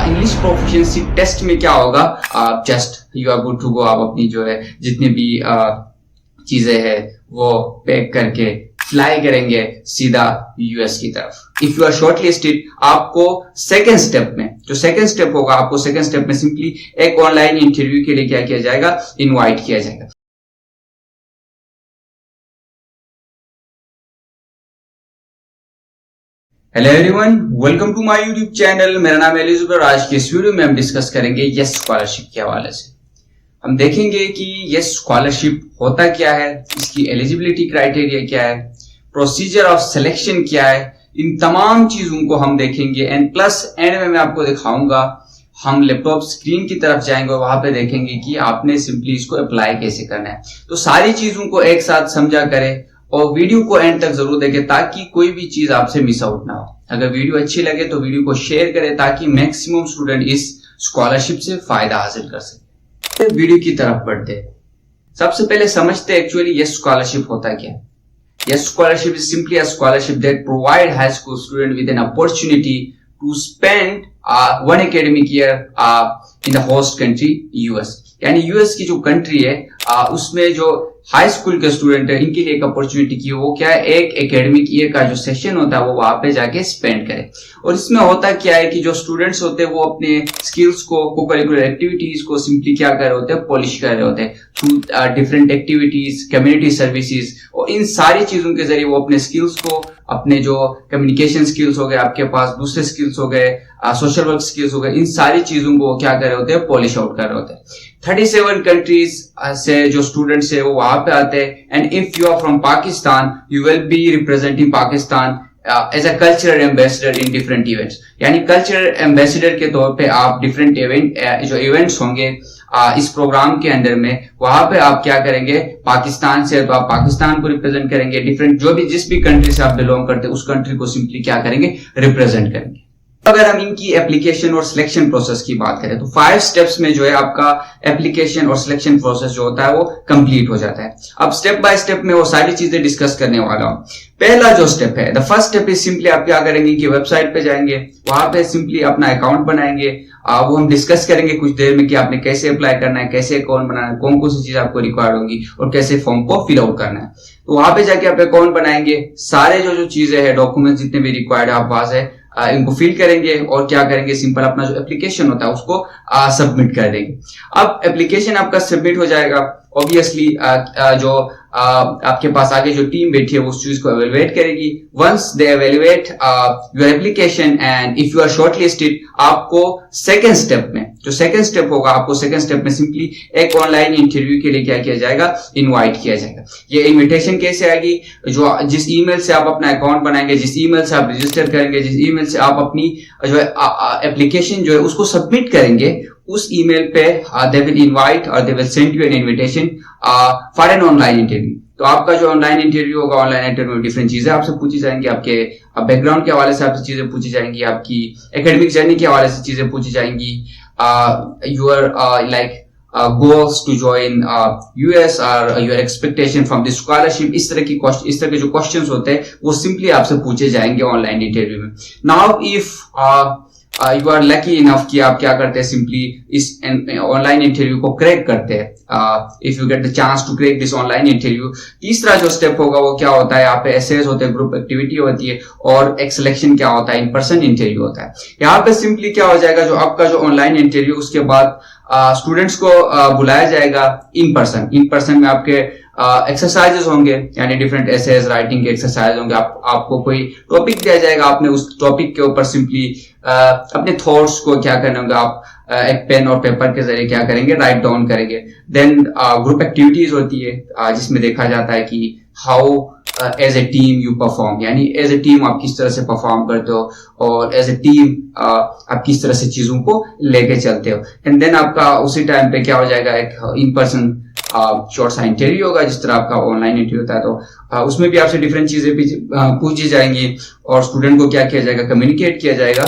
English proficiency test में क्या होगा, आप just you are good to go. आप अपनी जो है जितनी भी चीजें हैं वो पैक करके फ्लाई करेंगे सीधा यूएस की तरफ। इफ यू आर शॉर्टलिस्टेड, आपको सेकेंड स्टेप में, जो सेकेंड स्टेप होगा, आपको सेकेंड स्टेप में सिंपली एक ऑनलाइन इंटरव्यू के लिए क्या किया जाएगा, इनवाइट किया जाएगा। Hello everyone, welcome to my YouTube channel. मेरा नाम है एलिजाबेथ और आज के इस वीडियो में हम डिस्कस करेंगे यस स्कॉलरशिप के हवाले से। हम देखेंगे कि यस स्कॉलरशिप होता क्या है, इसकी एलिजिबिलिटी क्राइटेरिया क्या है, प्रोसीजर ऑफ सिलेक्शन क्या है, इन तमाम चीजों को हम देखेंगे। एंड प्लस एंड में मैं आपको दिखाऊंगा, हम लैपटॉप स्क्रीन की तरफ जाएंगे और वहां पे देखेंगे कि आपने सिंपली इसको अप्लाई कैसे करना है। तो सारी चीजों को एक साथ समझा करें और वीडियो को एंड तक जरूर देखें ताकि कोई भी चीज आपसे मिस आउट ना हो। अगर वीडियो अच्छी लगे तो वीडियो को शेयर करें ताकि मैक्सिमम स्टूडेंट इस स्कॉलरशिप से फायदा हासिल कर सके। वीडियो की तरफ बढ़ते हैं। सबसे पहले समझते हैं एक्चुअली यस स्कॉलरशिप होता क्या है। YES scholarship is simply a scholarship that provide high school student with an opportunity to spend 1 academic year in the host country US। यानी यूएस की जो कंट्री है उसमें जो हाई स्कूल के स्टूडेंट है इनके लिए एक अपॉर्चुनिटी की वो क्या है, एक एकेडमिक ईयर का जो सेशन होता है वो वहां पे जाके स्पेंड करे। और इसमें होता क्या है कि जो स्टूडेंट्स होते हैं वो अपने स्किल्स को करिकुलर एक्टिविटीज को सिंपली क्या कर रहे होते हैं, पॉलिश कर रहे होते हैं through different activities, community services. और इन सारी चीजों के जरिए वो अपने स्किल्स को, अपने जो कम्युनिकेशन स्किल्स हो गए, आपके पास दूसरे स्किल्स हो गए, सोशल वर्क स्किल्स हो गए, इन सारी चीजों को क्या कर रहे होते हैं, पॉलिश आउट कर रहे होते हैं। 37 कंट्रीज से जो स्टूडेंट्स है वो वहां पे आते हैं। And if you are from Pakistan, you will be representing Pakistan as a cultural ambassador in different events. यानी कल्चरल एम्बेसडर के तौर पे आप डिफरेंट इवेंट, जो इवेंट्स होंगे इस प्रोग्राम के अंदर में, वहां पे आप क्या करेंगे, पाकिस्तान से तो आप पाकिस्तान को रिप्रेजेंट करेंगे। डिफरेंट जो भी जिस भी कंट्री से आप बिलोंग करते हैं उस कंट्री को सिंपली क्या करेंगे, रिप्रेजेंट करेंगे। अगर हम इनकी एप्लीकेशन और सिलेक्शन प्रोसेस की बात करें तो 5 स्टेप्स में जो है आपका एप्लीकेशन और सिलेक्शन प्रोसेस जो होता है वो कंप्लीट हो जाता है। अब स्टेप बाय स्टेप में वो सारी चीजें डिस्कस करने वाला हूं। पहला जो स्टेप है, the first step is simply आप क्या करेंगे कि वेबसाइट पे जाएंगे, वहां पे सिंपली अपना अकाउंट बनाएंगे। वो हम डिस्कस करेंगे कुछ देर में कि आपने कैसे अप्लाई करना है, कैसे अकाउंट बनाना है, कौन कौन सी चीज आपको रिक्वायर्ड होगी और कैसे फॉर्म को फिल आउट करना है। तो वहां पे जाके आप अकाउंट बनाएंगे, सारे जो चीजें है, डॉक्यूमेंट जितने भी रिक्वायर्ड है आप वहां से इनको फिल करेंगे और क्या करेंगे, सिंपल अपना जो एप्लीकेशन होता है उसको सबमिट कर देंगे। अब एप्लीकेशन आपका सबमिट हो जाएगा। ऑब्वियसली जो आपके पास आगे जो टीम बैठी है वो उस चीज को एवेलुएट करेगी। Once they evaluate your application and if you are shortlisted, आपको सेकेंड स्टेप में, जो सेकेंड स्टेप होगा, आपको सेकेंड स्टेप में सिंपली एक ऑनलाइन इंटरव्यू के लिए क्या किया जाएगा, इनवाइट किया जाएगा। ये इनविटेशन कैसे आएगी, जो जिस ईमेल से आप अपना अकाउंट बनाएंगे, जिस ईमेल से आप रजिस्टर करेंगे, जिस ईमेल से आप अपनी जो है एप्लीकेशन जो है उसको सबमिट करेंगे, उस ईमेल पे दे विल इनवाइट और they will send you N invitation for an online interview. तो आपका जो ऑनलाइन इंटरव्यू होगा, ऑनलाइन इंटरव्यू में डिफरेंट चीजें आपसे पूछी जाएंगी, आपके बैकग्राउंड के हवाले से आपसे चीजें पूछी जाएंगी, आपकी एकेडमिक जर्नी के हवाले से चीजें पूछी जाएंगी, your like goals to join US or your expectation from the scholarship। इस तरह के जो क्वेश्चंस होते हैं वो सिंपली आपसे पूछे जाएंगे ऑनलाइन इंटरव्यू में। Now if you are lucky enough कि आप क्या करते हैं, सिंपली इस ऑनलाइन इंटरव्यू को क्रैक करते हैं। If you get the chance to crack this online interview, तीसरा जो स्टेप होगा वो क्या होता है, यहाँ पे एसेस होते हैं, ग्रुप एक्टिविटी होती है और एक सिलेक्शन क्या होता है, इन पर्सन इंटरव्यू होता है। यहाँ पे सिंपली क्या हो जाएगा, जो आपका जो ऑनलाइन इंटरव्यू, उसके बाद स्टूडेंट्स को बुलाया जाएगा इन पर्सन। इन पर्सन में आपके एक्सरसाइजेस होंगे, यानी डिफरेंट एसेस राइटिंग के एक्सरसाइज होंगे। आपको कोई टॉपिक दिया जाएगा, आपने उस टॉपिक के ऊपर सिंपली अपने थॉट्स को क्या करने होंगे, आप एक पेन और पेपर के जरिए क्या करेंगे, राइट डाउन करेंगे। देन ग्रुप एक्टिविटीज होती है जिसमें देखा जाता है कि how as a team you perform, यानी एज ए टीम आप किस तरह से परफॉर्म करते हो और एज ए टीम आप किस तरह से चीजों को लेके चलते हो। एंड देन आपका उसी टाइम पे क्या हो जाएगा, एक इन पर्सन शॉर्ट सा इंटरव्यू होगा, जिस तरह आपका ऑनलाइन इंटरव्यू होता है। तो उसमें भी आपसे डिफरेंट चीजें पूछी जाएंगी और स्टूडेंट को क्या किया जाएगा, कम्युनिकेट किया जाएगा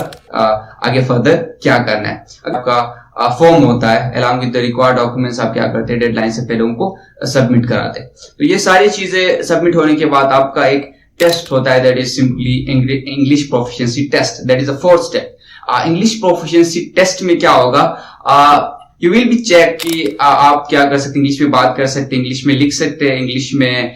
आगे फर्दर क्या करना है। आपका फॉर्म होता है, along with the required documents आप क्या करते हैं, डेडलाइन से पहले उनको सबमिट कराते हैं। तो ये सारी चीजें सबमिट होने के बाद आपका एक टेस्ट होता है, that is simply English proficiency test, that is the 4th step. English proficiency test में क्या होगा, यू विल बी चेक कि आप क्या कर सकते हैं, इंग्लिश में बात कर सकते हैं, इंग्लिश में लिख सकते हैं, इंग्लिश में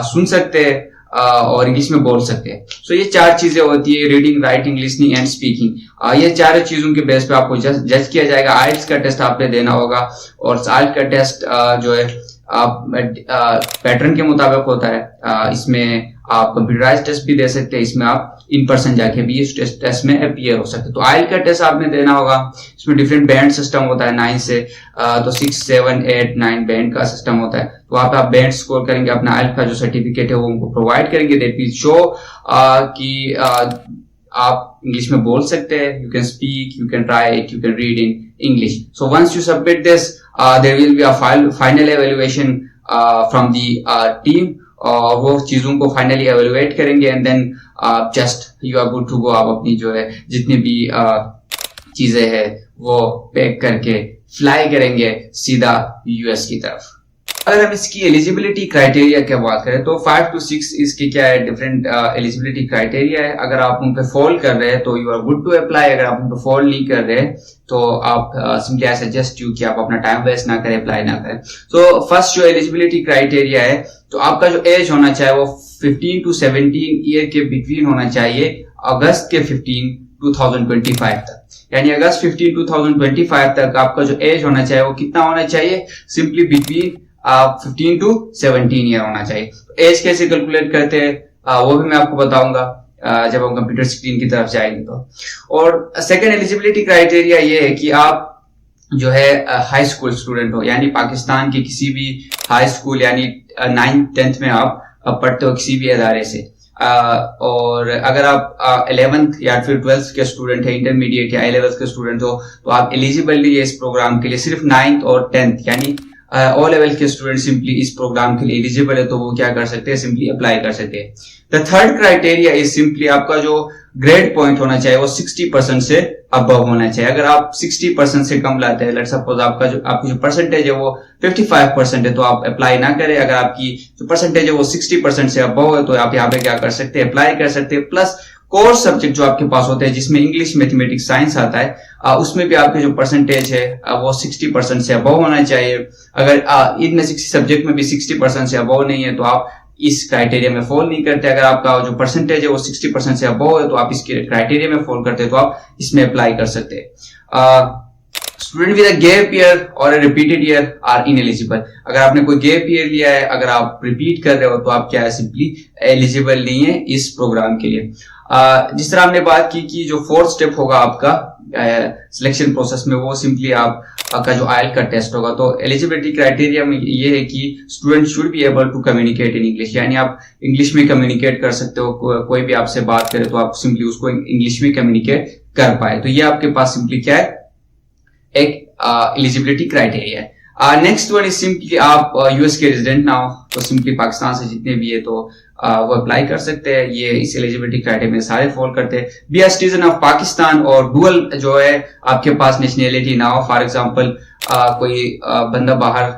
सुन सकते हैं और इंग्लिश में बोल सकते हैं। सो ये 4 चीजें होती है, reading, writing, listening and speaking. ये 4 चीजों के बेस पे आपको जज किया जाएगा। आइल्स का टेस्ट आपने देना होगा और आइल्स का टेस्ट जो है पैटर्न के मुताबिक होता है। इसमें आप कंप्यूटराइज टेस्ट भी दे सकते हैं, इसमें आप इन पर्सन जाके भी इस टेस्ट में अपीयर हो सकते हैं। तो आइल का टेस्ट आपने देना होगा। इसमें डिफरेंट बैंड सिस्टम होता है 9 से तो 6, 7, 8, 9 बैंड का सिस्टम होता है। तो वहां पे आप बैंड स्कोर करेंगे, अपना आइल का जो सर्टिफिकेट है वो उनको प्रोवाइड करेंगे। दैट विल शो कि आप इंग्लिश में बोल सकते हैं, you can speak, you can write, you can read in English. So once you submit this there will be a final evaluation from the team, और वो चीजों को फाइनली एवेल्युएट करेंगे and then just you are good to go. आप अपनी जो है जितनी भी चीजें हैं वो पैक करके फ्लाई करेंगे सीधा यूएस की तरफ। अगर हम इसकी एलिजिबिलिटी क्राइटेरिया की बात करें तो 5 to 6 इसके क्या है, डिफरेंट एलिजिबिलिटी क्राइटेरिया है। अगर आप उन पे फॉल कर रहे हैं तो you are good to apply. अगर आप उन पे फॉल नहीं कर रहे तो आप सिंपली आई सजेस्ट यू कि आप अपना टाइम वेस्ट ना करें, अप्लाई ना करें। सो फर्स्ट जो एलिजिबिलिटी क्राइटेरिया है, तो आपका जो एज होना चाहिए वो 15 to 17 ईयर के बिटवीन होना चाहिए अगस्त के 15, 2025 तक। यानी अगस्त 15, 2025 तक आपका जो एज होना चाहिए वो कितना होना चाहिए, सिंपली बिटवीन 15 to 17 ईयर होना चाहिए। एज कैसे कैलकुलेट करते हैं वो भी मैं आपको बताऊंगा जब हम कंप्यूटर स्क्रीन की तरफ जाएंगे तो। और सेकंड एलिजिबिलिटी क्राइटेरिया ये है कि आप जो है हाई स्कूल स्टूडेंट हो, यानी पाकिस्तान के किसी भी हाई स्कूल यानी 9th 10th में आप पढ़ते हो किसी भी अदारे से। और अगर आप 11th या फिर 12th के स्टूडेंट है, इंटरमीडिएट या A-levels के स्टूडेंट हो, तो आप एलिजिबल नहीं है इस प्रोग्राम के लिए। सिर्फ 9th और 10th यानी O लेवल के स्टूडेंट सिंपली इस प्रोग्राम के लिए एलिजिबल है, तो वो क्या कर सकते हैं, सिंपली अप्लाई कर सकते हैं। The third criteria is simply आपका जो ग्रेड पॉइंट होना चाहिए वो 60% से अबव होना चाहिए। अगर आप 60% से कम लाते हैं, लेट्स सपोज आपकी जो परसेंटेज है वो 55% है, तो आप अप्लाई ना करें। अगर आपकी जो परसेंटेज है वो 60% से अबव है तो आप यहाँ पे क्या कर सकते हैं, अप्लाई कर सकते हैं। प्लस कोर सब्जेक्ट जो आपके पास होते हैं जिसमें इंग्लिश, मैथमेटिक्स, साइंस आता है, उसमें भी आपके जो परसेंटेज है वो 60% से अबव होना चाहिए। अगर इन 60 सब्जेक्ट में भी 60% से अबव नहीं है तो आप इस क्राइटेरिया में फॉल नहीं करते। अगर आपका जो परसेंटेज है वो 60% से अबव है तो आप इसके क्राइटेरिया में फॉल करते हैं, तो आप इसमें अप्लाई कर सकते हैं। Student with a gap year और रिपीटेड ईयर आर इनएलिजिबल। अगर आपने कोई गैप ईयर लिया है, अगर आप रिपीट कर रहे हो तो आप क्या है, सिंपली एलिजिबल नहीं है इस प्रोग्राम के लिए। जिस तरह हमने बात की कि जो 4th स्टेप होगा आपका सिलेक्शन प्रोसेस में, वो सिंपली आपका जो आइल का टेस्ट होगा। तो एलिजिबिलिटी क्राइटेरिया में ये है कि student should be able to communicate in English, यानी आप इंग्लिश में कम्युनिकेट कर सकते हो। कोई भी आपसे बात करे तो आप सिंपली उसको इंग्लिश में कम्युनिकेट कर पाए। तो ये आपके पास सिंपली क्या है, एक एलिजिबिलिटी क्राइटेरिया है। नेक्स्ट वन इज सिंपली आप यूएस के रेजिडेंट ना हो, तो सिंपली पाकिस्तान से जितने भी है तो वो अप्लाई कर सकते हैं। ये इस एलिजिबिलिटी क्राइटेरिया में सारे फॉल करते हैं। Be a citizen of Pakistan और डुअल जो है आपके पास नेशनैलिटी ना हो। फॉर एग्जांपल कोई बंदा बाहर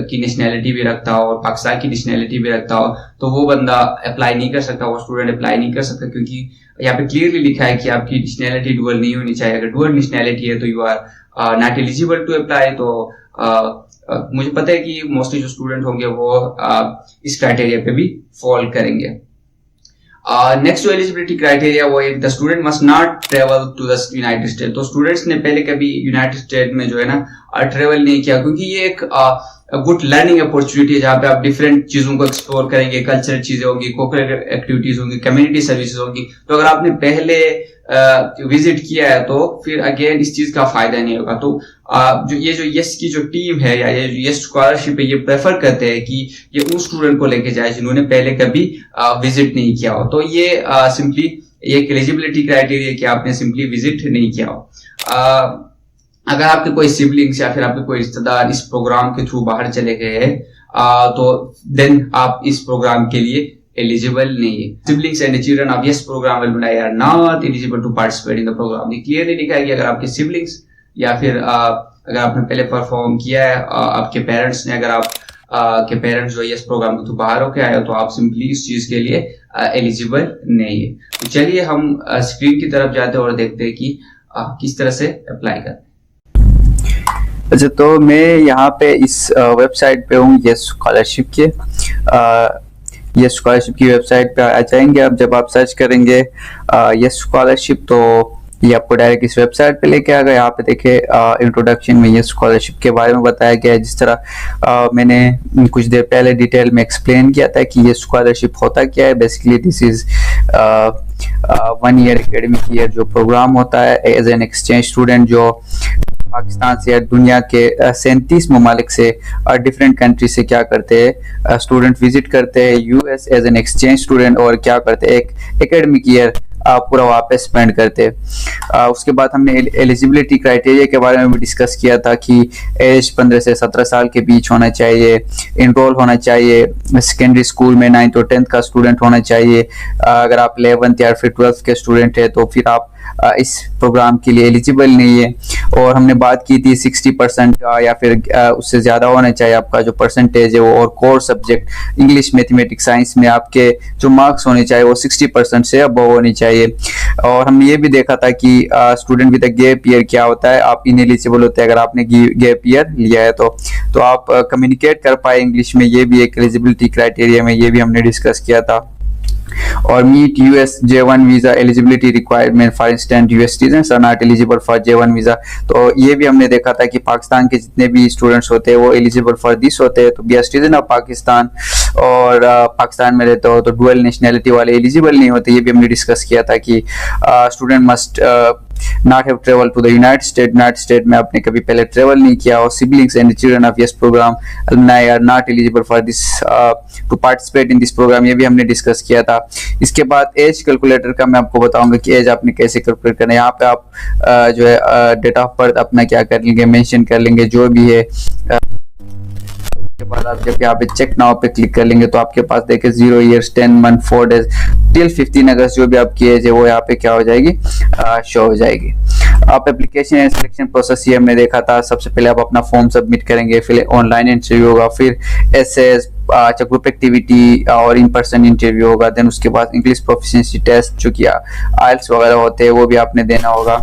की नेशनैलिटी भी रखता हो और पाकिस्तान की नेशनैलिटी भी रखता हो, तो वो बंदा अप्लाई नहीं कर सकता, वो स्टूडेंट अप्लाई नहीं कर सकता, क्योंकि यहाँ पे क्लियरली लिखा है कि आपकी नेशनैलिटी डुअल नहीं होनी चाहिए। अगर डुअल नेशनैलिटी है तो you are not eligible to apply. तो मुझे पता है कि मोस्टली जो स्टूडेंट होंगे वो इस क्राइटेरिया पे भी फॉल करेंगे। नेक्स्ट जो एलिजिबिलिटी क्राइटेरिया वो है the student must not travel to the United State. तो स्टूडेंट्स ने पहले कभी यूनाइटेड स्टेट में जो है ना ट्रेवल नहीं किया, क्योंकि ये एक गुड लर्निंग अपॉर्चुनिटी है जहाँ पे आप डिफरेंट चीजों को एक्सप्लोर करेंगे, कल्चरल चीजें होंगी, कोकरिकुलर एक्टिविटीज होंगी, कम्युनिटी सर्विसेज होंगी। तो अगर आपने पहले विजिट किया है तो फिर अगेन इस चीज का फायदा नहीं होगा। तो जो यस की जो टीम है या ये जो यस स्कॉलरशिप है, ये प्रेफर करते हैं कि ये उन स्टूडेंट को लेके जाए जिन्होंने पहले कभी विजिट नहीं किया हो। तो ये सिंपली एक एलिजिबिलिटी क्राइटेरिया कि आपने सिंपली विजिट नहीं किया हो। अगर आपके कोई सिबलिंग्स या फिर आपके कोई रिश्तेदार इस प्रोग्राम के थ्रू बाहर चले गए हैं तो देन आप इस प्रोग्राम के लिए एलिजिबल नहीं है। Siblings and children of YES program will are not eligible to participate in the program. ये क्लियरली लिखा है कि अगर आपके सिबलिंग्स या फिर अगर आपने पहले परफॉर्म किया है, आपके पेरेंट्स ने, अगर आप के पेरेंट्स जो यस प्रोग्राम के थ्रू बाहर होके आए हो, तो आप सिंपली इस चीज के लिए एलिजिबल नहीं है। तो चलिए हम स्क्रीन की तरफ जाते हैं और देखते हैं कि किस तरह से अप्लाई करना है। अच्छा, तो मैं यहाँ पे इस वेबसाइट पे हूँ, यस स्कॉलरशिप के। यस स्कॉलरशिप की वेबसाइट पे आ जाएंगे। अब जब आप सर्च करेंगे यस स्कॉलरशिप, तो ये आपको डायरेक्ट इस वेबसाइट पे लेके आएगा। यहाँ पे देखिए इंट्रोडक्शन में यस स्कॉलरशिप के बारे में बताया गया है। जिस तरह मैंने कुछ देर पहले डिटेल में एक्सप्लेन किया था कि ये स्कॉलरशिप होता क्या है। Basically this is 1 year academic year जो प्रोग्राम होता है एज एन एक्सचेंज स्टूडेंट, जो पाकिस्तान से या दुनिया के 37 ममालिक से डिफरेंट कंट्री से क्या करते हैं, स्टूडेंट विजिट करते हैं US as an exchange student, और क्या करते हैं, एक एकेडमिक ईयर पूरा वहाँ पे स्पेंड करते हैं। उसके बाद हमने एलिजिबिलिटी क्राइटेरिया के बारे में भी डिस्कस किया था कि एज 15 से 17 साल के बीच होना चाहिए, इनरोल होना चाहिए सेकेंडरी स्कूल में 9th और 10th का स्टूडेंट होना चाहिए। अगर आप 11th या फिर 12th के स्टूडेंट है तो फिर आप इस प्रोग्राम के लिए एलिजिबल नहीं है। और हमने बात की थी 60% या फिर उससे ज़्यादा होना चाहिए आपका जो परसेंटेज है वो, और core subject English, mathematics, science में आपके जो मार्क्स होने चाहिए वो 60% से अबव होनी चाहिए। और हमने ये भी देखा था कि student with a gap year क्या होता है, आप इनएलिजिबल होते हैं अगर आपने गैप ईयर लिया है तो आप कम्युनिकेट कर पाए इंग्लिश में। ये भी एक एलिजिबिलिटी क्राइटेरिया में ये भी हमने डिस्कस किया था। और meet US J1 visa eligibility requirement, for instant US citizens are not eligible for J1 visa. तो ये भी हमने देखा था कि पाकिस्तान के जितने भी स्टूडेंट्स होते हैं वो एलिजिबल फॉर दिस होते हैं। तो we are citizen of Pakistan और पाकिस्तान में रहते हो तो डुअल नेशनैलिटी वाले एलिजिबल नहीं होते। ये भी हमने डिस्कस किया था कि student must not have traveled to the United States में आपने कभी पहले ट्रेवल नहीं किया, और siblings and children of yes program alumni are not eligible for this to participate in this program। ये भी हमने डिस्कस किया था। इसके बाद एज कैलकुलेटर का मैं आपको बताऊंगा कि एज आपने कैसे कैलकुलेट करना है। यहाँ पे आप जो है डेट ऑफ बर्थ अपना क्या कर लेंगे, मेंशन कर लेंगे जो भी है। उसके बाद आप जब यहाँ पे चेक नाउ पे क्लिक कर लेंगे तो आपके पास देखिए 0 years 10 month 4 days टिल 15 अगस्त जो भी आपकी एज है वो यहाँ पे क्या हो जाएगी, शो हो जाएगी। आप एप्लीकेशन एंड सिलेक्शन प्रोसेस ये हमने देखा था। सबसे पहले आप अपना फॉर्म सबमिट करेंगे, फिर ऑनलाइन इंटरव्यू होगा, फिर एसएस अच्छा ग्रुप एक्टिविटी और इन पर्सन इंटरव्यू होगा। देन उसके बाद इंग्लिश प्रोफिशिएंसी टेस्ट जो कि आइल्स वगैरह होते हैं वो भी आपने देना होगा।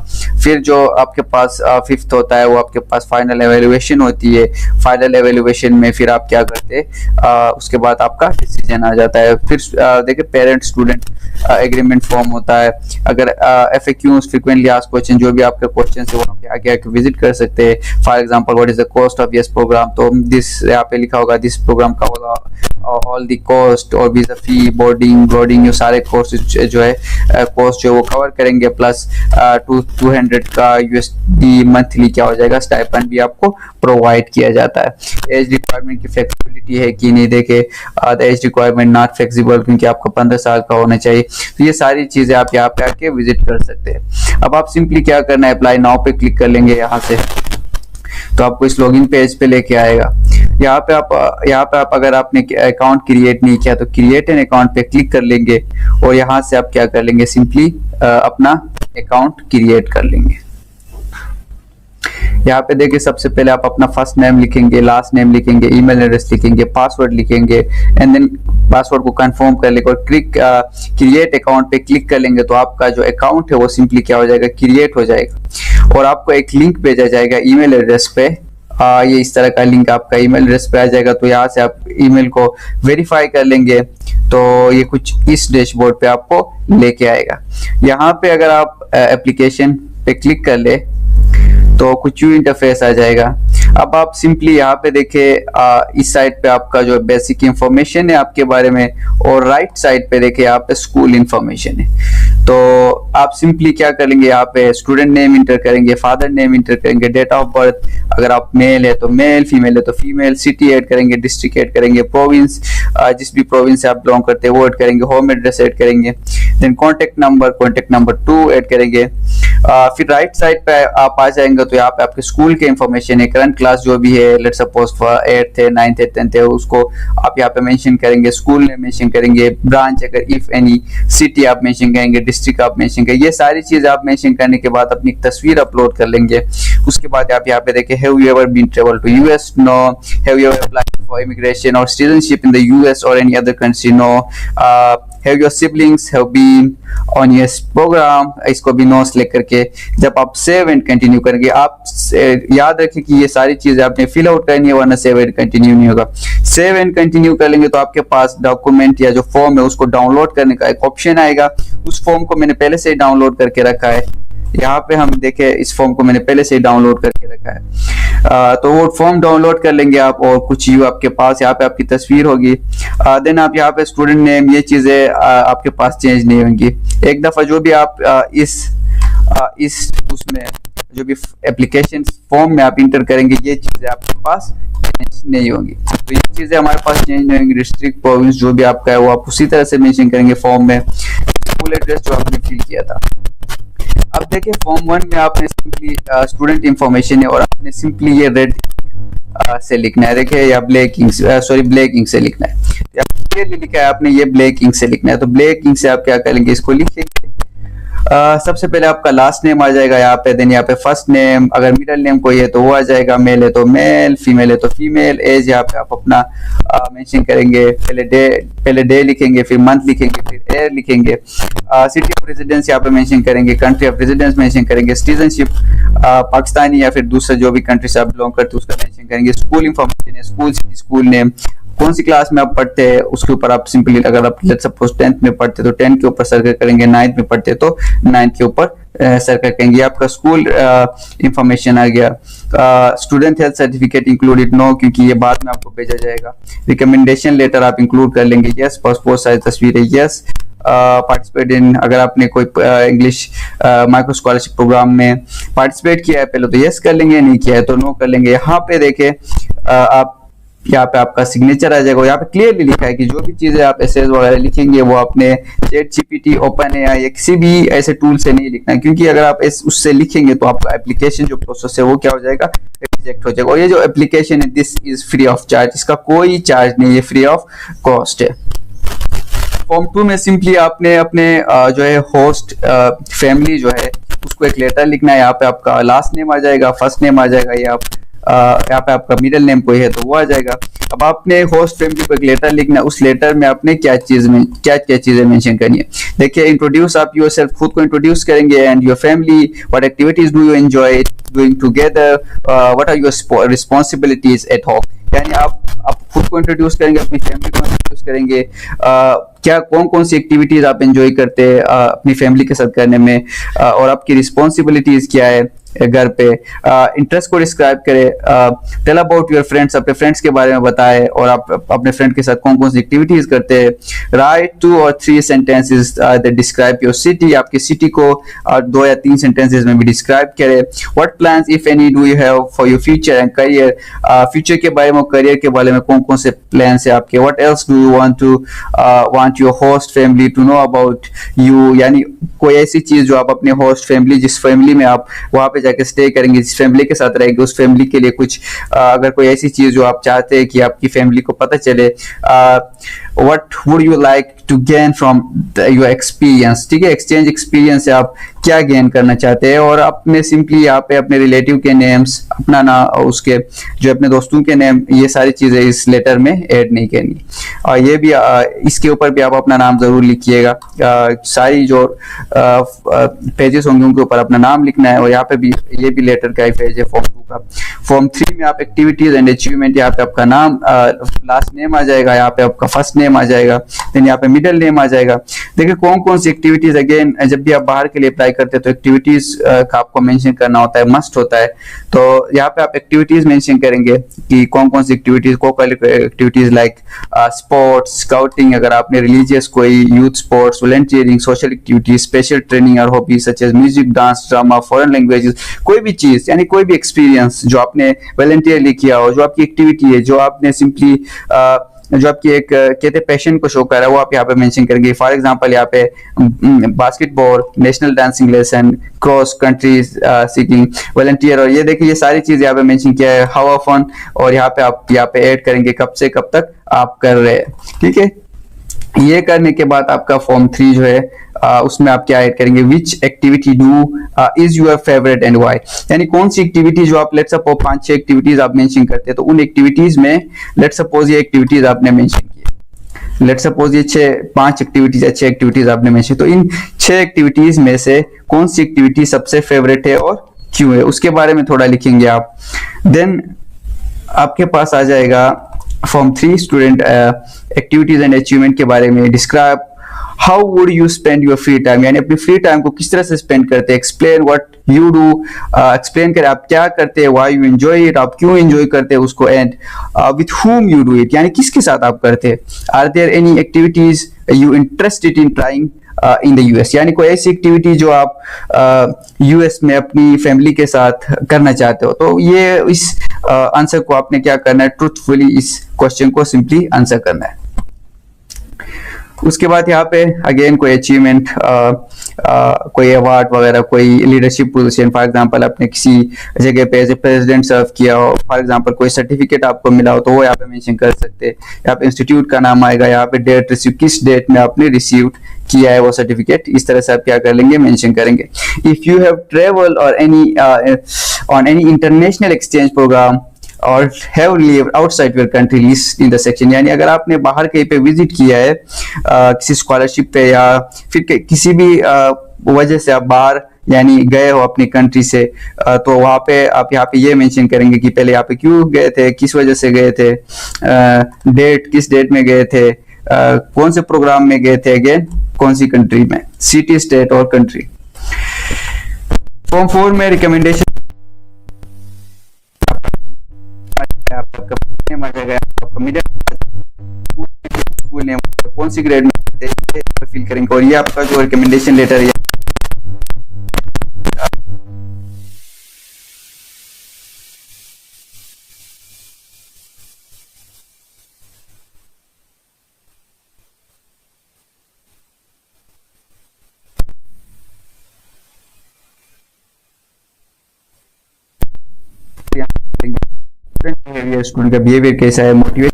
फिर जो आपके पास 5th होता है वो आपके पास फाइनल एवेल्युएशन होती है। फाइनल एवेल्युएशन में फिर आप क्या करते हैं, उसके बाद आपका डिसीजन आ जाता है। फिर देखिए पेरेंट स्टूडेंट एग्रीमेंट फॉर्म होता है। अगर FAQs फ्रीक्वेंटली आस्क्ड क्वेश्चन जो भी आपके क्वेश्चन है वो आप आके विजिट कर सकते हैं। For example what is the cost of YES program, तो दिस यहाँ पे लिखा होगा दिस प्रोग्राम का होगा ऑल द कॉस्ट और वीजा फी, बोर्डिंग ये सारे कोर्स जो है कॉस्ट जो वो कवर करेंगे, प्लस 200 का USD मंथली क्या हो जाएगा स्टाइपेंड भी आपको प्रोवाइड किया जाता है। एज रिक्वायरमेंट की फ्लेक्सिबिलिटी है कि नहीं, देखे the age requirement not flexible क्योंकि आपको 15 साल का होना चाहिए। तो ये सारी चीजें आप यहाँ पे आके विजिट कर सकते हैं। अब आप सिंपली क्या करना है, अप्लाई नाउ पे क्लिक कर लेंगे यहाँ से, तो आपको इस लॉगिन पेज पे लेके आएगा। यहाँ पे आप अगर आपने अकाउंट क्रिएट नहीं किया तो क्रिएट एन अकाउंट पे क्लिक कर लेंगे और यहाँ से आप क्या कर लेंगे, सिंपली अपना अकाउंट क्रिएट कर लेंगे। यहाँ पे देखिए सबसे पहले आप अपना फर्स्ट नेम लिखेंगे, लास्ट नेम लिखेंगे, ईमेल एड्रेस लिखेंगे, पासवर्ड लिखेंगे एंड देन पासवर्ड को कंफर्म कर लेंगे और क्रिएट अकाउंट पे क्लिक कर लेंगे तो आपका जो अकाउंट है वो सिंपली क्या हो जाएगा, क्रिएट हो जाएगा। और आपको एक लिंक भेजा जाएगा ईमेल एड्रेस पे, ये इस तरह का लिंक आपका ईमेल एड्रेस पे आ जाएगा। तो यहाँ से आप ईमेल को वेरीफाई कर लेंगे तो ये कुछ इस डैशबोर्ड पे आपको लेके आएगा। यहाँ पे अगर आप एप्लीकेशन पे क्लिक कर ले तो कुछ यूं इंटरफेस आ जाएगा। अब आप सिंपली यहाँ पे देखे इस साइड पे आपका जो बेसिक इंफॉर्मेशन है आपके बारे में और राइट साइड पे देखे यहाँ पे स्कूल इंफॉर्मेशन है। तो आप सिंपली क्या करेंगे, यहाँ पे स्टूडेंट नेम इंटर करेंगे, फादर नेम इंटर करेंगे, डेट ऑफ बर्थ अगर आप मेल है तो मेल, फीमेल है तो फीमेल, सिटी ऐड करेंगे, डिस्ट्रिक्ट ऐड करेंगे, प्रोविंस जिस भी प्रोविंस से आप बिलोंग करते हैं वो ऐड करेंगे, होम एड्रेस ऐड करेंगे, देन कॉन्टेक्ट नंबर 2 ऐड करेंगे। फिर राइट साइड पे आप आ जाएंगे तो यहाँ पे आपके स्कूल के इंफॉर्मेशन है, करंट क्लास जो भी है, लेट्स सपोज 8th है, 9th है, 10th है, उसको आप यहाँ पे मेंशन करेंगे, स्कूल नेम मेंशन करेंगे, ब्रांच अगर इफ एनी, सिटी आप मेंशन करेंगे, डिस्ट्रिक्ट आप मेंशन करेंगे। ये सारी चीज आप मेंशन करने के बाद अपनी तस्वीर अपलोड कर लेंगे। उसके बाद आप यहाँ पे देखें have you ever been travel to US, no, have you ever applied for immigration or citizenship in the US or any other country? No. Have your siblings have been on yes program? इसको भी no select करके जब आप save and continue करेंगे, आप याद रखें कि ये सारी चीजें आपने फिल आउट करनी है, वरना सेव एंड कंटिन्यू नहीं होगा। सेव एंड कंटिन्यू कर लेंगे तो आपके पास डॉक्यूमेंट या जो फॉर्म है उसको डाउनलोड करने का एक ऑप्शन आएगा। उस फॉर्म को मैंने पहले से ही डाउनलोड करके रखा है। यहाँ पे हम देखें, इस फॉर्म को मैंने पहले से ही डाउनलोड करके रखा है। तो वो फॉर्म डाउनलोड कर लेंगे आप, और कुछ यू आपके पास यहाँ पे आपकी तस्वीर होगी। देन आप यहाँ पे स्टूडेंट नेम, ये चीजें आपके पास चेंज नहीं होंगी। एक दफा जो भी आप इस उसमें जो भी एप्लीकेशन फॉर्म में आप इंटर करेंगे, ये चीजें आपके पास चेंज नहीं होंगी। तो ये चीजें हमारे पास चेंज नहीं होंगी। डिस्ट्रिक्ट, प्रोविंस जो भी आपका है वो आप उसी तरह से मेंशन करेंगे फॉर्म में, फुल एड्रेस जो आपने फिल किया था। अब देखिए फॉर्म 1 में आपने सिंपली स्टूडेंट इंफॉर्मेशन है और आपने सिंपली ये रेड से लिखना है, देखिए, या ब्लैक इंक से लिखना है। क्लियरली लिखा है आपने, ये ब्लैक इंक से लिखना है। तो ब्लैक इंक से आप क्या करेंगे, इसको लिखेंगे। सबसे पहले आपका लास्ट नेम आ जाएगा यहाँ पे, देन यहाँ पे फर्स्ट नेम, अगर मिडिल नेम कोई है तो वो आ जाएगा, मेल है तो मेल, फीमेल है तो फीमेल, एज यहाँ पे आप अपना मेंशन करेंगे। पहले डे लिखेंगे, फिर मंथ लिखेंगे, फिर ईयर लिखेंगे। सिटी ऑफ रेजिडेंस यहाँ पे मेंशन करेंगे, कंट्री ऑफ रेजिडेंस मेंशन करेंगे, सिटीजनशिप पाकिस्तानी या फिर दूसरा जो भी कंट्री से आप बिलोंग करते हैं उसका मेंशन करेंगे। स्कूल इंफॉर्मेशन है, स्कूल सिटी, स्कूल नेम, कौन सी क्लास में आप पढ़ते हैं उसके ऊपर आप सिंपली, अगर आप लेट्स सपोज 10th में पढ़ते तो 10 के ऊपर सर्कल करेंगे, 9th में पढ़ते तो 9th के ऊपर सर्कल करेंगे। आपका स्कूल इंफॉर्मेशन आ गया। Student health certificate included, no, क्योंकि ये बाद में आपको भेजा जाएगा। रिकमेंडेशन लेटर आप इंक्लूड कर लेंगे, यस। पासपोर्ट साइज तस्वीर है, यस। पार्टिसिपेट इन, अगर आपने कोई इंग्लिश माइक्रो स्कॉलरशिप प्रोग्राम में पार्टिसिपेट किया है पहले तो यस कर लेंगे, नहीं किया है तो नो कर लेंगे। यहाँ पे देखे आप, यहाँ पे आपका सिग्नेचर आ जाएगा। यहाँ पे क्लियरली लिखा है कि जो भी चीजें आप एसेज वगैरह लिखेंगे वो आपने ChatGPT, OpenAI या किसी भी ऐसे टूल से नहीं लिखना है, क्योंकि अगर आप उससे लिखेंगे तो आपका एप्लीकेशन जो प्रोसेस है वो क्या हो जाएगा, रिजेक्ट हो जाएगा। और ये जो एप्लीकेशन है, this is free of charge, इसका कोई चार्ज नहीं है, फ्री ऑफ कॉस्ट है। फॉर्म 2 में सिंपली आपने अपने जो है होस्ट फैमिली जो है उसको एक लेटर लिखना है। यहाँ पे आपका लास्ट नेम आ जाएगा, फर्स्ट नेम आ जाएगा, या यहाँ पे आपका मिडिल नेम कोई है तो वो आ जाएगा। अब आपने होस्ट फैमिली को एक लेटर लिखना है, उस लेटर में आपने क्या चीजें मेंशन करनी है। देखिए, इंट्रोड्यूस आप योरसेल्फ, खुद को इंट्रोड्यूस करेंगे, and your family, what activities do you enjoy doing together, what are your responsibilities at home. यानी आप खुद को इंट्रोड्यूस करेंगे, अपनी फैमिली को इंट्रोड्यूस करेंगे, क्या कौन सी एक्टिविटीज आप एंजॉय करते हैं अपनी फैमिली के साथ करने में, और आपकी रिस्पांसिबिलिटीज क्या है घर पे। इंटरेस्ट को डिस्क्राइब करें। टेल अबाउट योर फ्रेंड्स, अपने फ्रेंड्स के बारे में बताएं, और आप अपने फ्रेंड के साथ कौन सी एक्टिविटीज करते हैं। Right 2 or 3 sentences that describe your city, आपकी सिटी को 2 या 3 सेंटेंसेस में भी डिस्क्राइब करें। What plans if any do you have for your future and career, future के बारे में, करियर के बारे में कौन से प्लान्स है आपके। What else do you want your host family to know about you, यानी कोई ऐसी चीज जो आप अपने होस्ट फैमिली, जिस फैमिली में आप वहां पे जाके स्टे करेंगे, जिस फैमिली के साथ रहेंगे, उस फैमिली के लिए कुछ अगर कोई ऐसी चीज जो आप चाहते हैं कि आपकी फैमिली को पता चले। What would you like to gain from your experience, ठीक है, एक्सचेंज एक्सपीरियंस से आप क्या गेन करना चाहते हैं। और अपने सिंपली यहाँ पे अपने रिलेटिव के नेम्स, अपना ना, उसके जो अपने दोस्तों के नेम, ये सारी चीजें इस लेटर में ऐड नहीं करनी। और ये भी इसके ऊपर भी आप अपना नाम जरूर लिखिएगा। सारी जो पेजेस होंगे उनके ऊपर अपना नाम लिखना है। और यहाँ पे भी, ये भी लेटर का ही पेज है फॉर्म 2 का। फॉर्म 3 में आप एक्टिविटीज एंड अचीवमेंट, यहाँ पे आपका नाम, लास्ट नेम आ जाएगा, यहाँ पे आपका फर्स्ट नेम आ जाएगा, देन यहाँ पे मिडिल नेम आ जाएगा। देखिए कौन सी एक्टिविटीज, अगेन जब भी आप बाहर के लिए अप्लाई करते हैं तो एक्टिविटीज का आपको मेंशन करना होता है, मस्ट होता है। तो यहाँ पे आप एक्टिविटीज मेंशन करेंगे कि कौन सी activities, activities like sports, scouting, अगर आपने रिलीजियस कोई, youth sports, volunteering, social activities, special training और hobbies such as music, dance, drama, foreign languages, कोई भी चीज, यानी कोई भी एक्सपीरियंस जो आपने वॉलंटियरली किया हो, जो आपकी एक्टिविटी है, जो आपने सिंपली जो आपकी एक कहते पैशन को शो कर रहा है, वो आप यहाँ पे मेंशन करेंगे। फॉर एग्जांपल यहाँ पे basketball, national dancing lesson, cross country seeking, volunteer, और ये देखिए ये सारी चीज यहाँ पे मेंशन किया है, हाउ ऑफन, और यहाँ पे आप यहाँ पे ऐड करेंगे कब से कब तक आप कर रहे हैं, ठीक है। ये करने के बाद आपका फॉर्म 3 जो है उसमें आप क्या ऐड करेंगे, which activity do is your favourite and why, यानी कौन सी एक्टिविटी जो आप लेट सपोज 5-6 एक्टिविटीज आप मेंशन करते हैं, तो उन एक्टिविटीज में लेट सपोज ये एक्टिविटीज आपने मेंशन की, लेट सपोज ये 5 एक्टिविटीज या 6 एक्टिविटीज आपने मेंशन, तो इन 6 एक्टिविटीज में से कौन सी एक्टिविटी सबसे फेवरेट है और क्यों है, उसके बारे में थोड़ा लिखेंगे आप। देन आपके पास आ जाएगा form 3 student activities and achievement के बारे में, describe how would you spend your free time, यानी अपनी फ्री टाइम को किस तरह से स्पेंड करते हैं, explain what you do, explain करें आप क्या करते हैं, व्हाई यू एंजॉय इट, आप क्यों एंजॉय करते हैं उसको, and with whom you do it, यानी किसके साथ आप करते हैं, are there any activities you interested in trying in the US, यानी कोई ऐसी एक्टिविटी जो आप यूएस में अपनी फैमिली के साथ करना चाहते हो, तो ये इस आंसर को आपने क्या करना है, ट्रूथफुली इस क्वेश्चन को सिंपली आंसर करना है। उसके बाद यहाँ पे अगेन कोई अचीवमेंट, कोई अवार्ड वगैरह, कोई लीडरशिप पोजीशन, फॉर एग्जांपल आपने किसी जगह पे एज ए प्रेसिडेंट सर्व किया हो, फॉर एग्जांपल कोई सर्टिफिकेट आपको मिला हो तो वो यहाँ पे मेंशन कर सकते हैं, यहाँ पे इंस्टीट्यूट का नाम आएगा, यहाँ पे डेट रिसीव, किस डेट में आपने रिसीव किया है वो सर्टिफिकेट, इस तरह से आप क्या कर लेंगे, मेंशन करेंगे। If you have travel or any on any international exchange programme or have lived outside your country, list in the section, यानी अगर आपने बाहर कहीं पे विजिट किया है किसी स्कॉलरशिप पे या फिर किसी भी वजह से आप बाहर यानी गए हो अपनी कंट्री से, तो वहाँ पे आप यहाँ पे ये मेंशन करेंगे कि पहले यहाँ पे क्यों गए थे, किस वजह से गए थे, डेट किस डेट में गए थे, कौन से प्रोग्राम में गए थे, अगेन कौन सी कंट्री में, सिटी, स्टेट और कंट्री। फॉर्म 4 में रिकमेंडेशन आपका नेम आ जाएगा, आपका मिडिल स्कूल नेम, कौन सी ग्रेड में फिल करेंगे, और ये आपका जो रिकमेंडेशन लेटर है स्टूडेंट का बिहेवियर कैसा है, मोटिवेट,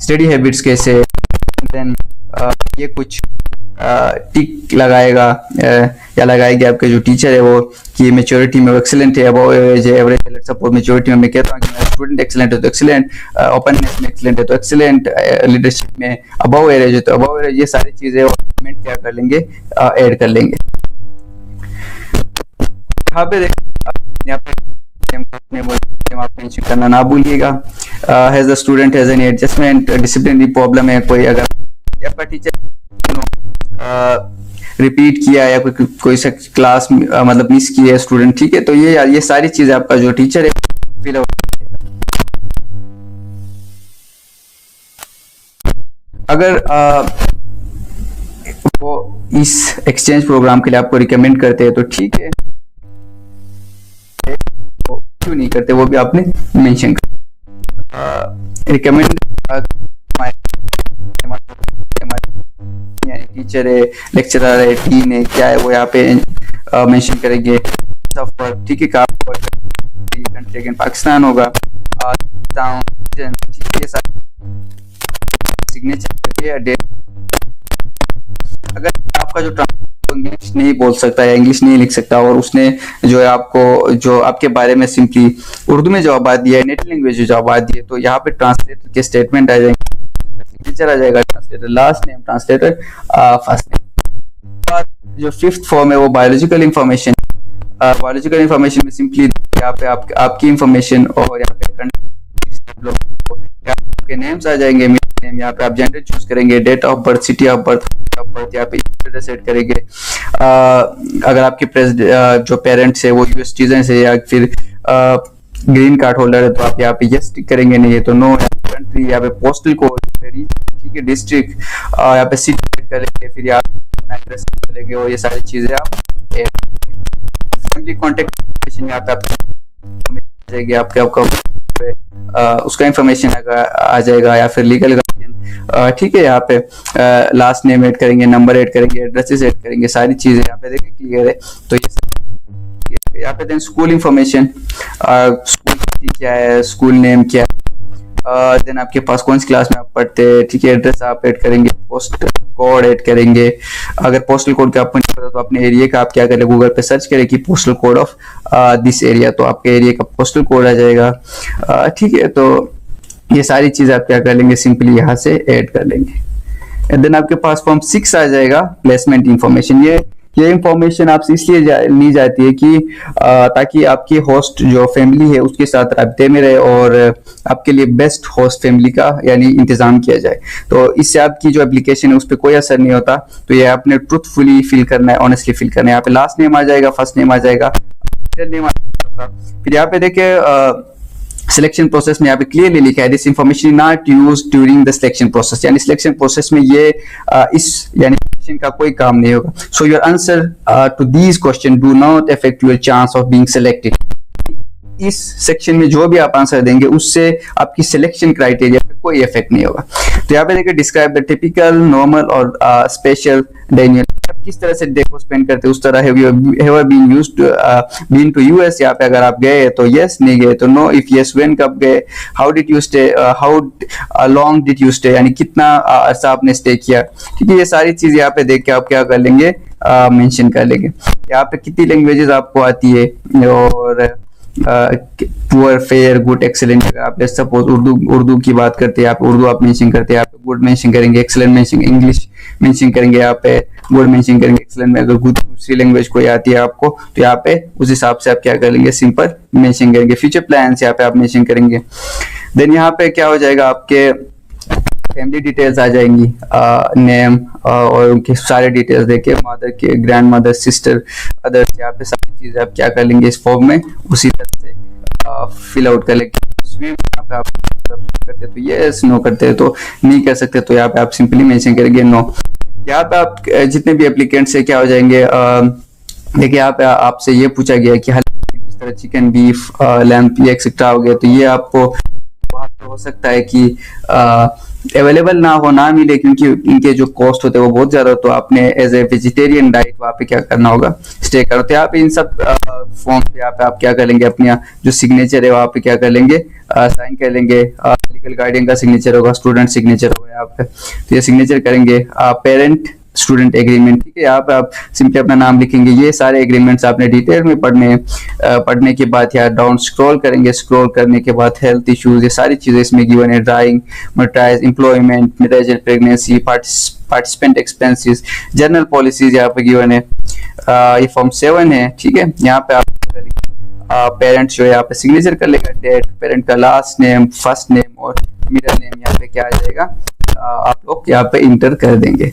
स्टडी हैबिट्स कैसे, देन ये कुछ टिक लगाएगा या लगाएगी आपके जो टीचर है वो, कि मेच्योरिटी में एक्सीलेंट है, अबव एवरेज है, एवरेज है, सपोज मेच्योरिटी में मैं कहता हूँ कि मेरा स्टूडेंट एक्सीलेंट है तो एक्सीलेंट, ओपननेस में एक्सीलेंट है तो एक्सीलेंट, लीडरशिप में अबव एवरेज है तो अबव एवरेज, ये सारी चीजें कमेंट क्या कर लेंगे, ऐड कर लेंगे। यहाँ पे यहाँ पे आप मेंशन करना ना भूलिएगा। Has the student has any adjustment, disciplinary problem है कोई, अगर आपका टीचर रिपीट किया या कोई सा क्लास मतलब मिस किया है स्टूडेंट, ठीक है, तो ये सारी चीजें आपका जो टीचर है फिल आउट। अगर वो इस एक्सचेंज प्रोग्राम के लिए आपको रिकमेंड करते हैं तो ठीक है, क्यों नहीं करते वो भी आपने मेंशन कर। रिकमेंड टीचर है, लेक्चरर है, डीन है, क्या है वो यहाँ पे मेंशन करेंगे, ठीक है, कंट्री अगेन पाकिस्तान होगा, सिग्नेचर करके डेट। अगर आपका जो इंग्लिश नहीं बोल सकता या इंग्लिश नहीं लिख सकता और उसने जो है आपको जो आपके बारे में सिंपली उर्दू में जवाब दिया है, नेटिव लैंग्वेज में जवाब दिए, तो यहाँ पे ट्रांसलेटर के स्टेटमेंट आ जाएंगे, सिग्नेचर आ जाएगा, translator last name, translator first name. जो 5th फॉर्म है वो बायोलॉजिकल इंफॉर्मेशन, बायोलॉजिकल इंफॉर्मेशन में सिंपली यहाँ पे आपकी इंफॉर्मेशन और यहाँ पे आपके नेम्स आ जाएंगे, नेम, यहाँ पे आप जेंडर चूज करेंगे, date of birth, city of birth, यहाँ पे सेट करेंगे। अगर आपके जो पेरेंट्स है वो यूएस सिटीजन है या फिर ग्रीन कार्ड होल्डर है तो आप यहाँ पे यस टिक करेंगे, नहीं है तो नो। कंट्री, यहाँ पे पोस्टल कोड, ठीक है, डिस्ट्रिक्ट, यहाँ पे सिटी करेंगे, फिर यहाँ एड्रेस करेंगे और ये सारी चीजें आप फैमिली कॉन्टेक्ट इन्फॉर्मेशन यहाँ पे आपका उसका इंफॉर्मेशन आ जाएगा, या फिर लीगल गार्डियन, ठीक है, यहाँ पे लास्ट नेम ऐड करेंगे, नंबर ऐड करेंगे, एड्रेसेस ऐड करेंगे, सारी चीजें यहाँ पे देखिए क्लियर है। तो ये यहाँ पे देन स्कूल इंफॉर्मेशन, स्कूल क्या है, स्कूल नेम क्या है, देन आपके पास कौन सी क्लास में आप पढ़ते हैं, ठीक है, एड्रेस आप ऐड करेंगे, पोस्ट कोड ऐड करेंगे। अगर पोस्टल कोड का आपको नहीं पता तो अपने एरिया का आप क्या करें, गूगल पे सर्च करें कि postal code of this area, तो आपके एरिया का पोस्टल कोड आ जाएगा। ठीक है, तो ये सारी चीज आप क्या कर लेंगे, सिंपली यहाँ से ऐड कर लेंगे। एंड देन आपके पास फॉर्म 6 आ जाएगा, प्लेसमेंट इंफॉर्मेशन। ये इंफॉर्मेशन आपसे इसलिए ली जाती है कि ताकि आपकी होस्ट जो फैमिली है उसके साथ राब्ते में रहे और आपके लिए बेस्ट होस्ट फैमिली का यानी इंतजाम किया जाए। तो इससे आपकी जो एप्लीकेशन है उस पर कोई असर नहीं होता। तो ये आपने ट्रूथफुली फिल करना है, ऑनेस्टली फिल करना है। यहाँ पे लास्ट नेम आ जाएगा, फर्स्ट नेम आ जाएगा, मिडिल नेम आ जाएगा। फिर यहाँ पे देखिए सिलेक्शन प्रोसेस में यहाँ पे क्लियरली लिखा है this information not used during the selection process, यानी सिलेक्शन प्रोसेस में ये इस यानी का कोई काम नहीं होगा। So your answer to these question do not affect your chance of being selected. इस सेक्शन में जो भी आप आंसर देंगे उससे आपकी सिलेक्शन क्राइटेरिया पे कोई इफेक्ट नहीं होगा। तो यहाँ पे देखिए डिस्क्राइब द टिपिकल, नॉर्मल और स्पेशल डेनियल, किस तरह से डे को स्पेंड करते हैं उस तरह have ever been used been to US. यहाँ पे अगर आप गए तो यस, नहीं गए तो नो। इफ यस व्हेन, कब गए। How did you stay, how long did you stay, यानी कितना अरसा आपने स्टे किया। ठीक है, ये सारी चीज यहाँ पे देख के आप क्या कर लेंगे, मेंशन कर लेंगे। यहाँ पे कितनी लैंग्वेजेस आपको आती है और पुअर, फेयर, गुड, एक्सेलेंट। अगर आप सपोज उर्दू की बात करते हैं, आप उर्दू आप मेंशन करते हैं, आप गुड मेंशन करेंगे, एक्सेलेंट मेंशन, इंग्लिश मेंशन करेंगे, यहाँ पे गुड मेंशन करेंगे, एक्सेलेंट में। अगर दूसरी लैंग्वेज कोई आती है आपको तो यहाँ पे उस हिसाब से आप क्या कर लेंगे, सिंपल मेंशन करेंगे। फ्यूचर प्लान्स यहाँ पे आप मेंशन करेंगे। देन यहाँ पे क्या हो जाएगा, आपके फैमिली डिटेल्स आ जाएंगी, नेम और उनके सारे डिटेल्स देके, मदर के, ग्रैंड मदर, सिस्टर, अदर्स। यहाँ पे सारी चीजें आप क्या कर लेंगे इस फॉर्म में उसी तरह से फिल आउट कर लेंगे। यहाँ पे आप करते तो यस, नो करते हैं तो नहीं कर सकते, तो यहाँ पे आप सिंपली मेंशन करेंगे नो। यहाँ पे आप जितने भी एप्लीकेंट्स है क्या हो जाएंगे, देखिए यहाँ पे आपसे ये पूछा गया कि जिस तरह चिकन, बीफ, लैम्प ये एक्सेट्रा हो गया, तो ये आपको हो सकता है कि अवेलेबल ना हो, ना मिले, क्योंकि इनके जो कॉस्ट होते हैं वो बहुत ज्यादा। तो आपने एज ए वेजिटेरियन डाइट वहाँ पे क्या करना होगा, स्टे करो। तो यहाँ पे इन सब फॉर्म पे यहाँ पे आप क्या कर लेंगे, अपने जो सिग्नेचर है वहाँ पे क्या कर लेंगे, साइन कर लेंगे। लीगल गार्डियन का सिग्नेचर होगा, स्टूडेंट सिग्नेचर होगा यहाँ पे, तो ये सिग्नेचर करेंगे। पेरेंट स्टूडेंट एग्रीमेंट, ठीक है, यहाँ पे आप सिंपली अपना नाम लिखेंगे। ये सारे एग्रीमेंट्स आपने डिटेल में पढ़ने के बाद यहाँ डाउन स्क्रॉल करेंगे। स्क्रॉल करने के बाद हेल्थ इश्यूज, ये सारी चीजें इसमें गिवन है। ड्राइंग, मर्टाइज, employment, marriage and pregnancy, participant expenses, general policies यहाँ पे गिवन है। ये फॉर्म 7 है, ठीक है। यहाँ पे आप पेरेंट्स जो है यहाँ पे सिग्नेचर कर लेगा, डेट, पेरेंट का लास्ट नेम, फर्स्ट नेम और मिडिल नेम यहाँ पे क्या आ जाएगा, आप लोग यहाँ पे इंटर कर देंगे।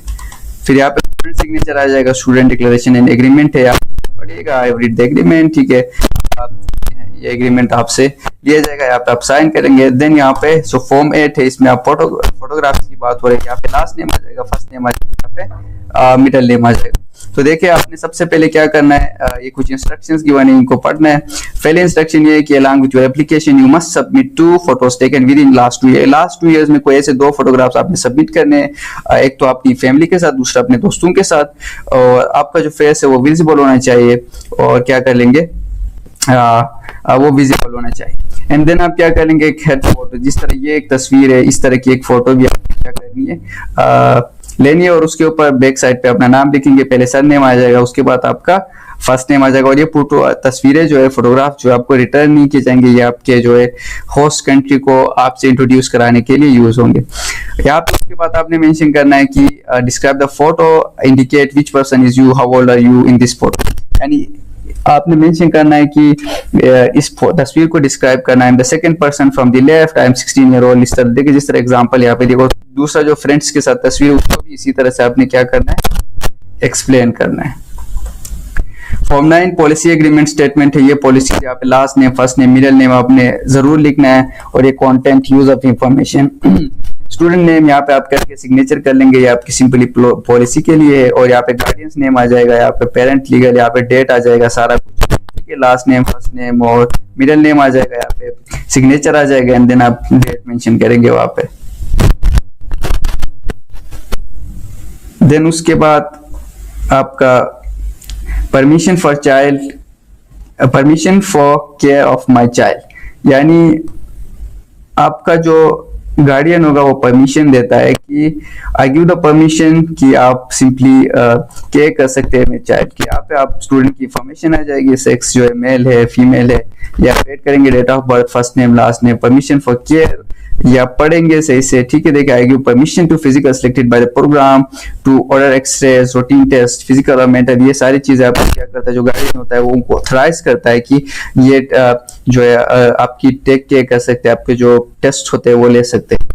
फिर यहाँ पे स्टूडेंट सिग्नेचर आ जाएगा, स्टूडेंट डिक्लेरेशन एंड एग्रीमेंट है, आप पढ़िएगा, आई रीड द एग्रीमेंट, ठीक है। ये एग्रीमेंट आपसे लिया जाएगा, यहाँ पे आप साइन करेंगे। देन यहाँ पे सो फॉर्म 8 है, इसमें आप फोटोग्राफ्स की बात हो रही है। यहाँ पे लास्ट नेम आ जाएगा, फर्स्ट नेम आ जाएगा, यहाँ पे मिडिल नेम आ जाएगा। तो देखिए आपने सबसे पहले क्या करना है, ये कुछ इंस्ट्रक्शंस गिवन है, इनको पढ़ना है। पहले इंस्ट्रक्शन ये है कि along with your application you must submit 2 photos taken within last 2 years। Last 2 years में कोई ऐसे 2 फोटोग्राफ्स आपने सबमिट करने हैं, एक तो अपनी फैमिली के साथ, दूसरा अपने दोस्तों के साथ, और आपका जो फेस है वो विजिबल होना चाहिए, और क्या कर लेंगे, वो विजिबल होना चाहिए। एंड देन आप क्या कर लेंगे, एक हेड फोटो, जिस तरह ये एक तस्वीर है इस तरह की एक फोटो भी आपको क्या करनी है, लेनी है, और उसके ऊपर बैक साइड पे अपना नाम लिखेंगे। पहले सर नेम आ जाएगा, उसके बाद आपका फर्स्ट नेम आ जाएगा। और ये फोटो तस्वीरें जो है, फोटोग्राफ जो है, आपको रिटर्न नहीं किए जाएंगे, ये आपके जो है होस्ट कंट्री को आपसे इंट्रोड्यूस कराने के लिए यूज होंगे। यहाँ पे उसके बाद आपने मेंशन करना है कि describe the photo, indicate which person is you, how old are you in this photo, यानी आपने मेंशन करना है कि इस तस्वीर को डिस्क्राइब करना है। The second person from the left, I am 16 year old. इस तरह देखिए, जिस तरह एग्जांपल यहाँ पे देखो, दूसरा जो फ्रेंड्स के साथ तस्वीर, उसको भी इसी तरह से आपने क्या करना है, एक्सप्लेन करना है। फॉर्म 9 पॉलिसी एग्रीमेंट स्टेटमेंट है। ये पॉलिसी यहाँ पे last name, first name, middle name आपने जरूर लिखना है, और ये content, use of information, student name यहाँ पे आप करके सिग्नेचर कर लेंगे, ये आपकी सिंपली पॉलिसी के लिए है। और यहाँ पे गार्डियंस नेम आ जाएगा, यहाँ पे पेरेंट लीगल, यहाँ पे डेट आ जाएगा, सारा कुछ, ठीक है। लास्ट नेम, फर्स्ट नेम और मिडिल नेम आ जाएगा, यहाँ पे सिग्नेचर आ जाएगा, एंड देन आप डेट मेंशन करेंगे वहां पे। देन उसके बाद आपका permission for care of my child, यानी आपका जो गार्डियन होगा वो परमिशन देता है कि आई गिव द परमिशन कि आप सिंपली केयर कर सकते हैं मेरे चाइल्ड की। यहाँ पे आप स्टूडेंट की इंफॉर्मेशन आ जाएगी, सेक्स जो है मेल है फीमेल है, या एड करेंगे date of birth, first name last name, permission for care, या पढ़ेंगे सही से, ठीक है। देखिए I give permission to physical selected by the program to order x-rays, routine test, physical और मेंटल, ये सारी चीजें आप क्या करता है जो गार्डियन होता है वो उनको ऑथराइज करता है कि ये जो है आपकी टेक केयर कर सकते हैं, आपके जो टेस्ट होते हैं वो ले सकते हैं।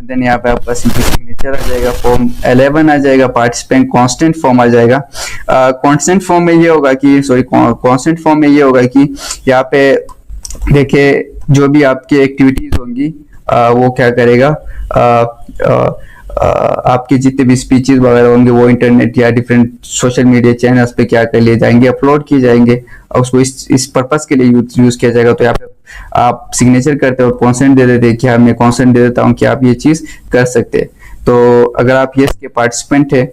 देन यहाँ पे आपका सिंपल सिग्नेचर आ जाएगा, फॉर्म 11 आ जाएगा, पार्टिसिपेंट कांस्टेंट फॉर्म आ जाएगा। कांस्टेंट फॉर्म में ये होगा कि कांस्टेंट फॉर्म में ये होगा कि यहाँ पे देखिए जो भी आपकी एक्टिविटीज होंगी वो क्या करेगा, आपके जितने भी स्पीचेस वगैरह होंगे वो इंटरनेट या डिफरेंट सोशल मीडिया चैनल्स पे क्या कर लिए जाएंगे, अपलोड किए जाएंगे और उसको इस पर्पस के लिए यूज किया जाएगा। तो यहाँ पे आप सिग्नेचर करते हो और कॉन्सेंट दे देते हैं कि हाँ मैं कॉन्सेंट दे देता हूँ कि आप ये चीज कर सकते हैं। तो अगर आप यस के पार्टिसिपेंट है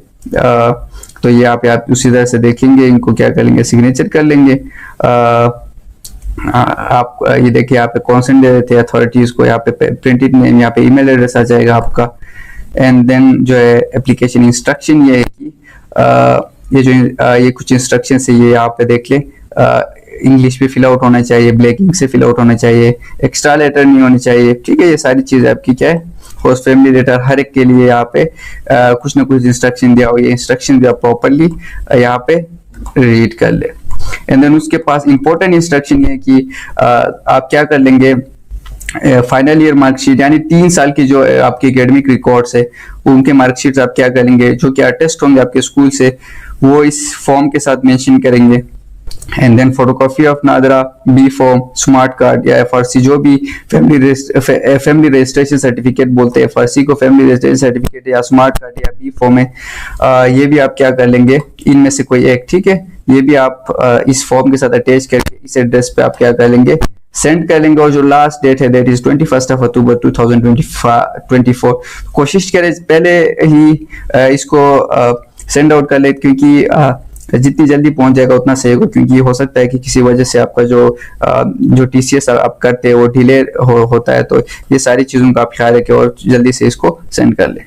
तो ये आप उसी तरह से देखेंगे, इनको क्या कर लेंगे, सिग्नेचर कर लेंगे। आप ये देखिए यहाँ पे कॉन्सेंट दे देते हैं अथॉरिटीज को, यहाँ पे प्रिंटेड नेम, यहाँ पे ईमेल एड्रेस आ जाएगा आपका। एंड देन जो है एप्लीकेशन इंस्ट्रक्शन ये है कि ये जो ये कुछ इंस्ट्रक्शन है ये यहाँ पे देख ले, इंग्लिश पे फिल आउट होना चाहिए, ब्लैक इंक से फिल आउट होना चाहिए, एक्स्ट्रा लेटर नहीं होनी चाहिए, ठीक है। ये सारी चीजें आपकी क्या है, होस्ट फैमिली लेटर हर एक के लिए यहाँ पे कुछ ना कुछ इंस्ट्रक्शन दिया हो, ये इंस्ट्रक्शन भी आप प्रॉपरली यहाँ पे रीड कर ले। एंड देन उसके पास इंपॉर्टेंट इंस्ट्रक्शन ये है कि आप क्या कर लेंगे, फाइनल ईयर मार्कशीट यानी 3 साल की जो आपके एकेडमिक रिकॉर्ड्स है उनके मार्कशीट आप क्या करेंगे, जो कि अटेस्ट होंगे आपके स्कूल से वो इस फॉर्म के साथ मेंशन करेंगे। And then photocopy of NADRA, B form, smart card या एफआरसी, जो भी फैमिली रजिस्ट्रेशन सर्टिफिकेट बोलते हैं, एफआरसी को फैमिली रजिस्ट्रेशन सर्टिफिकेट या स्मार्ट कार्ड या बी फॉर्म है, ये भी आप क्या कर लेंगे, इनमें से कोई एक, ठीक है। ये भी आप इस फॉर्म के साथ अटैच करके इस एड्रेस पे आप क्या कर लेंगे, सेंड कर लेंगे। और जो लास्ट डेट है दैट इज 21 अक्टूबर 2024। कोशिश करें पहले ही इसको सेंड आउट कर ले, क्योंकि जितनी जल्दी पहुंच जाएगा उतना सही होगा, क्योंकि हो सकता है कि किसी वजह से आपका जो टीसीएस आप करते हैं वो डिले होता है। तो ये सारी चीजों का आप ख्याल रखें और जल्दी से इसको सेंड कर लें।